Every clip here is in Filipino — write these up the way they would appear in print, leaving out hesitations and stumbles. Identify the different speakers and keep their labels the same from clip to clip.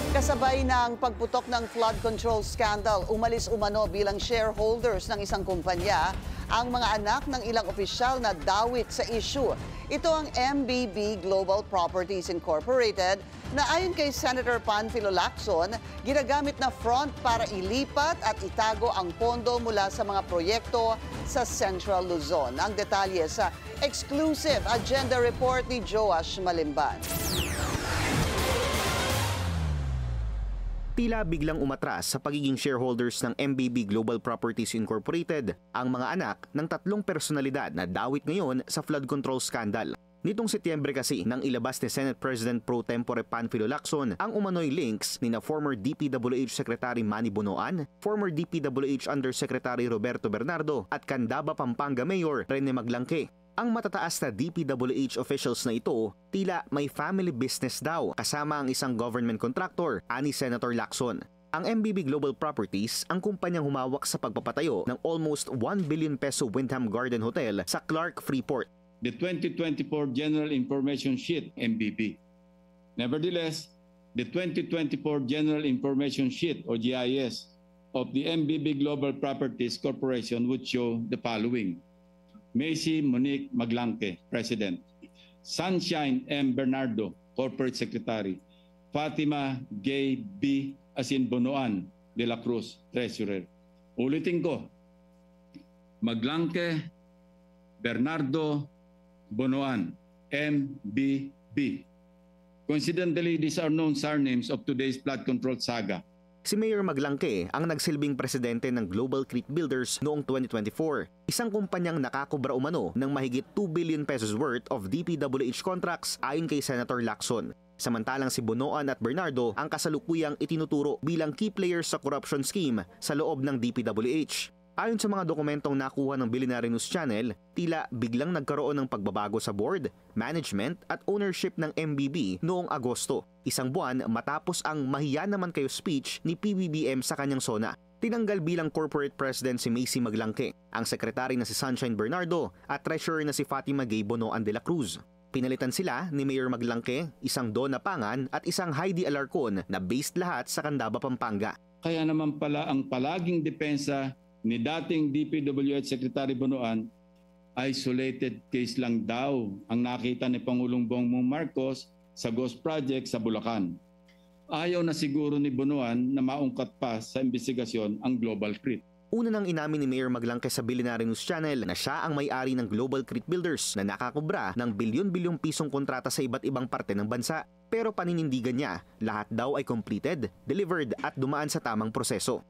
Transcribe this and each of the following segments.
Speaker 1: Kasabay ng pagputok ng flood control scandal, umalis umano bilang shareholders ng isang kumpanya ang mga anak ng ilang opisyal na dawit sa issue. Ito ang MBB Global Properties Incorporated na ayon kay Senator Panfilo Lacson, ginagamit na front para ilipat at itago ang pondo mula sa mga proyekto sa Central Luzon. Ang detalye sa exclusive agenda report ni Joash Malimban.
Speaker 2: Tila biglang umatras sa pagiging shareholders ng MBB Global Properties Incorporated ang mga anak ng tatlong personalidad na dawit ngayon sa flood control scandal. Nitong Setyembre kasi nang ilabas ni Senate President Pro Tempore Panfilo Lacson ang umano'y links ni na former DPWH Secretary Manny Bonoan, former DPWH Undersecretary Roberto Bernardo at Candaba, Pampanga Mayor Rene Maglangke. Ang matataas na DPWH officials na ito, tila may family business daw kasama ang isang government contractor, ani Senator Lacson. Ang MBB Global Properties ang kumpanyang humawak sa pagpapatayo ng almost 1 billion peso Windham Garden Hotel sa Clark, Freeport.
Speaker 3: The 2024 General Information Sheet, MBB. Nevertheless, the 2024 General Information Sheet, or GIS, of the MBB Global Properties Corporation would show the following. Macy Monique Maglangke, President. Sunshine M. Bernardo, Corporate Secretary. Fatima Gay B. Bonoan de la Cruz, Treasurer. Ulitin ko. Maglangke, Bernardo, Bonoan, MBB. Coincidentally, these are known surnames of today's flood control saga.
Speaker 2: Si Mayor Maglangke ang nagsilbing presidente ng Global Creek Builders noong 2024, isang kumpanyang nakakubra umano ng mahigit 2 billion pesos worth of DPWH contracts ayon kay Senator Lacson. Samantalang si Bonoan at Bernardo ang kasalukuyang itinuturo bilang key players sa corruption scheme sa loob ng DPWH. Ayon sa mga dokumentong nakuha ng Billionaire News Channel, tila biglang nagkaroon ng pagbabago sa board, management at ownership ng MBB noong Agosto, isang buwan matapos ang mahiya naman kayo speech ni PBBM sa kanyang SONA. Tinanggal bilang corporate president si Macy Maglangke, ang sekretary na si Sunshine Bernardo at treasurer na si Fatima Gay Bonoan de la Cruz. Pinalitan sila ni Mayor Maglangke, isang Donna Pangan at isang Heidi Alarcon na based lahat sa Candaba, Pampanga.
Speaker 3: Kaya naman pala ang palaging depensa ni dating DPWH Secretary Bonoan, isolated case lang daw ang nakita ni Pangulong Bongbong Marcos sa Ghost Project sa Bulacan. Ayaw na siguro ni Bonoan na maungkat pa sa investigasyon ang Global Creek.
Speaker 2: Una nang inamin ni Mayor Maglangke sa Billionaire News Channel na siya ang may-ari ng Global Creek Builders na nakakubra ng bilyon-bilyong pisong kontrata sa iba't ibang parte ng bansa. Pero paninindigan niya, lahat daw ay completed, delivered at dumaan sa tamang proseso.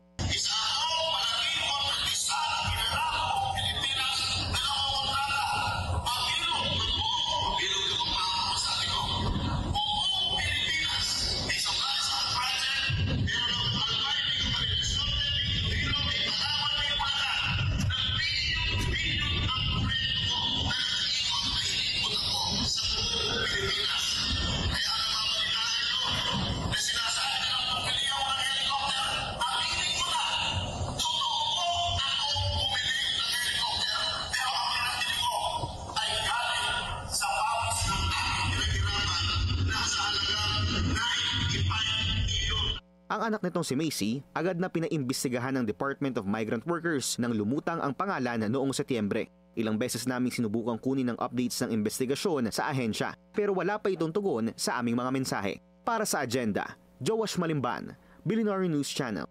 Speaker 2: Ang anak nitong si Macy, agad na pinaimbestigahan ng Department of Migrant Workers nang lumutang ang pangalan noong Setyembre. Ilang beses naming sinubukang kunin ng updates ng investigasyon sa ahensya, pero wala pa itong tugon sa aming mga mensahe. Para sa agenda, Joash Malimban, Billionaire News Channel.